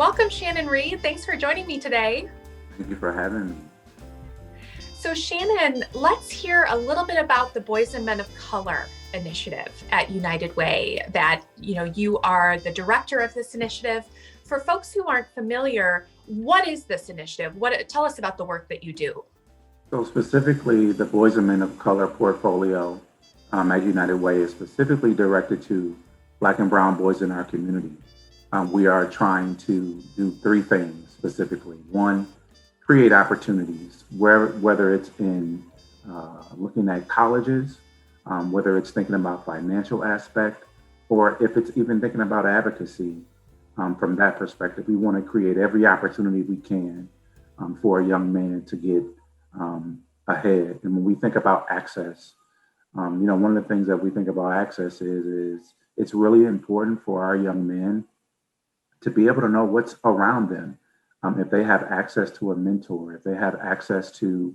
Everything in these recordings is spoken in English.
Welcome, Shannon Reed. Thanks for joining me today. Thank you for having me. So, Shannon, let's hear a little bit about the Boys and Men of Color initiative at United Way. That you are the director of this initiative. For folks who aren't familiar, what is this initiative? Tell us about the work that you do. So specifically, the Boys and Men of Color portfolio at United Way is specifically directed to Black and Brown boys in our community. We are trying to do three things specifically. One, create opportunities, whether it's in looking at colleges, whether it's thinking about financial aspect, or if it's even thinking about advocacy from that perspective. We want to create every opportunity we can for a young man to get ahead. And when we think about access, one of the things that we think about access is it's really important for our young men to be able to know what's around them. If they have access to a mentor, if they have access to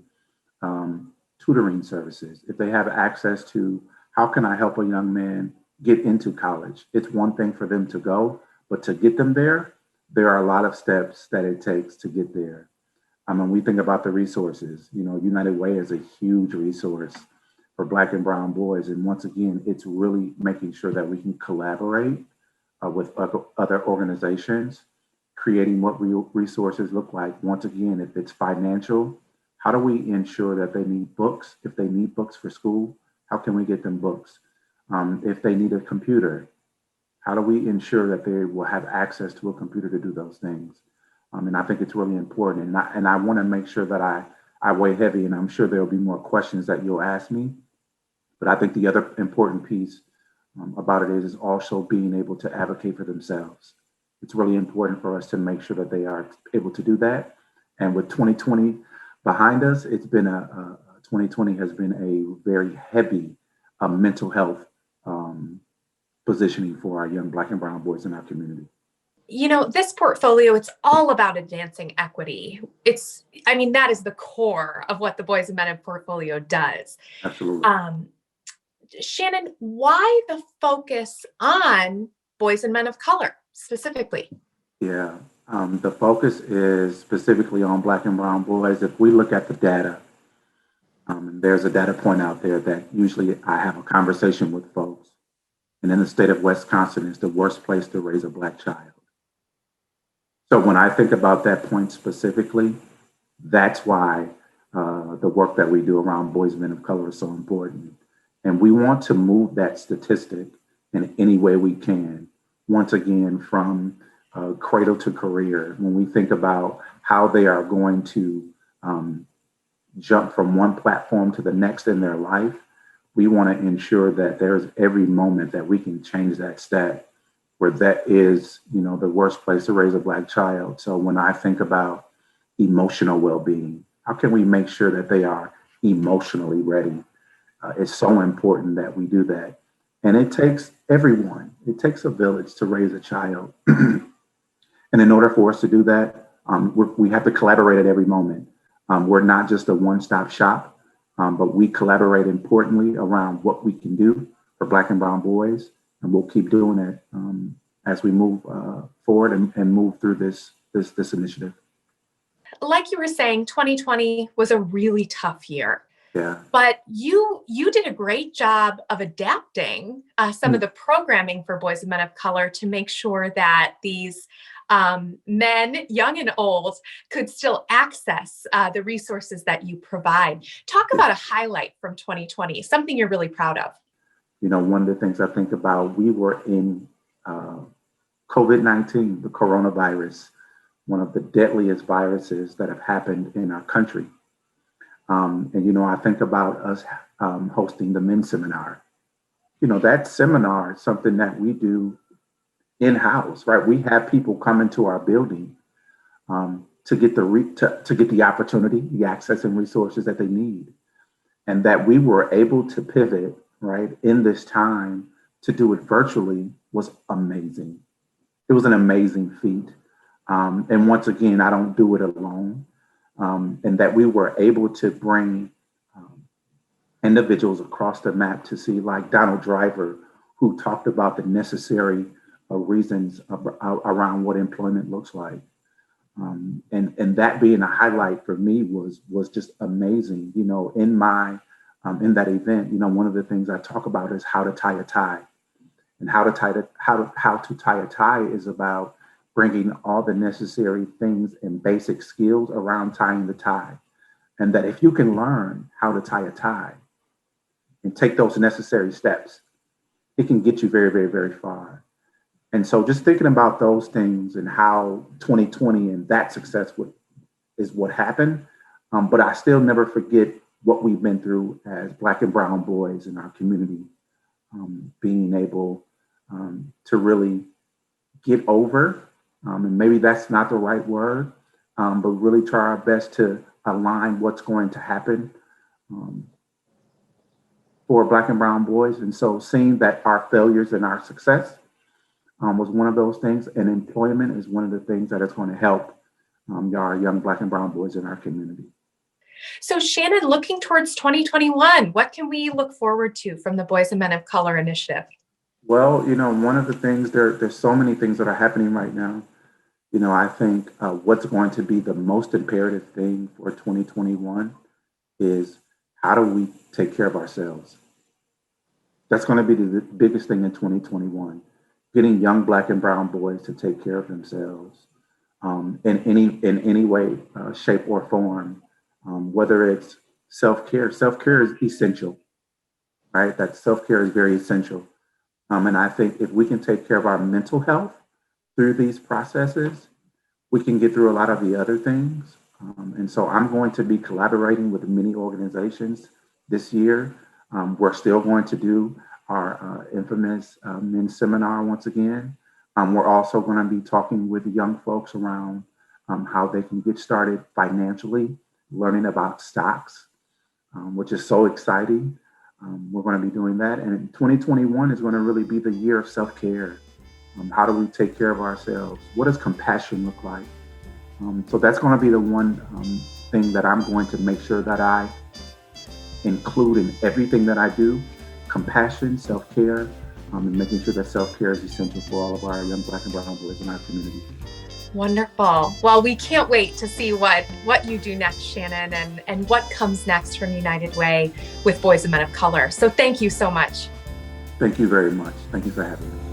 tutoring services, if they have access to how can I help a young man get into college? It's one thing for them to go, but to get them there are a lot of steps that it takes to get there. When we think about the resources, United Way is a huge resource for Black and Brown boys. And once again, it's really making sure that we can collaborate with other organizations, creating what resources look like. Once again, if it's financial, how do we ensure that they need books? If they need books for school, how can we get them books? If they need a computer, how do we ensure that they will have access to a computer to do those things? And I think it's really important. And I want to make sure that I weigh heavy, and I'm sure there'll be more questions that you'll ask me. But I think the other important piece about it is also being able to advocate for themselves. It's really important for us to make sure that they are able to do that. And with 2020 behind us, 2020 has been a very heavy mental health positioning for our young Black and Brown boys in our community. This portfolio, it's all about advancing equity. That is the core of what the Boys and Men of portfolio does. Absolutely. Shannon, why the focus on Boys and Men of Color specifically? Yeah, the focus is specifically on Black and Brown boys. If we look at the data, and there's a data point out there that usually I have a conversation with folks, and in the state of Wisconsin, it's the worst place to raise a Black child. So when I think about that point specifically, that's why the work that we do around Boys and Men of Color is so important. And we want to move that statistic in any way we can. Once again, from cradle to career, when we think about how they are going to jump from one platform to the next in their life, we want to ensure that there's every moment that we can change that stat where that is, the worst place to raise a Black child. So when I think about emotional well-being, how can we make sure that they are emotionally ready? It's so important that we do that. And it takes everyone. It takes a village to raise a child. And in order for us to do that, we have to collaborate at every moment. We're not just a one-stop shop, but we collaborate importantly around what we can do for Black and Brown boys. And we'll keep doing it as we move forward and move through this initiative. Like you were saying, 2020 was a really tough year. Yeah. But you did a great job of adapting some of the programming for Boys and Men of Color to make sure that these men, young and old, could still access the resources that you provide. Talk about a highlight from 2020, something you're really proud of. One of the things I think about, we were in COVID-19, the coronavirus, one of the deadliest viruses that have happened in our country. I think about us hosting the men's seminar. That seminar is something that we do in-house, right? We have people come into our building to get the opportunity, the access and resources that they need. And that we were able to pivot, right, in this time to do it virtually was amazing. It was an amazing feat. And once again, I don't do it alone. And that we were able to bring individuals across the map to see, like Donald Driver, who talked about the necessary reasons around what employment looks like. And that being a highlight for me was just amazing. You know, in that event, you know, one of the things I talk about is how to tie a tie, and how to tie a tie is about bringing all the necessary things and basic skills around tying the tie. And that if you can learn how to tie a tie and take those necessary steps, it can get you very, very, very far. And so just thinking about those things and how 2020 and that success is what happened. But I still never forget what we've been through as Black and Brown boys in our community, being able to really get over, and maybe that's not the right word, but really try our best to align what's going to happen um, for Black and Brown boys. And so seeing that our failures and our success was one of those things, and employment is one of the things that is going to help our young Black and Brown boys in our community. So Shannon, looking towards 2021, what can we look forward to from the Boys and Men of Color initiative? Well, you know, one of the things there's so many things that are happening right now. You know, I think what's going to be the most imperative thing for 2021 is how do we take care of ourselves? That's going to be the biggest thing in 2021. Getting young Black and Brown boys to take care of themselves in any way, shape, or form. Whether it's self-care. Self-care is essential, right? That self-care is very essential. And I think if we can take care of our mental health through these processes, we can get through a lot of the other things. And so I'm going to be collaborating with many organizations this year. We're still going to do our infamous men's seminar once again. We're also going to be talking with young folks around how they can get started financially, learning about stocks, which is so exciting. We're going to be doing that. And 2021 is going to really be the year of self-care. How do we take care of ourselves? What does compassion look like? So that's going to be the one thing that I'm going to make sure that I include in everything that I do: compassion, self-care, and making sure that self-care is essential for all of our young Black and Brown boys in our community. Wonderful. Well, we can't wait to see what you do next, Shannon, and what comes next from United Way with Boys and Men of Color. So thank you so much. Thank you very much. Thank you for having me.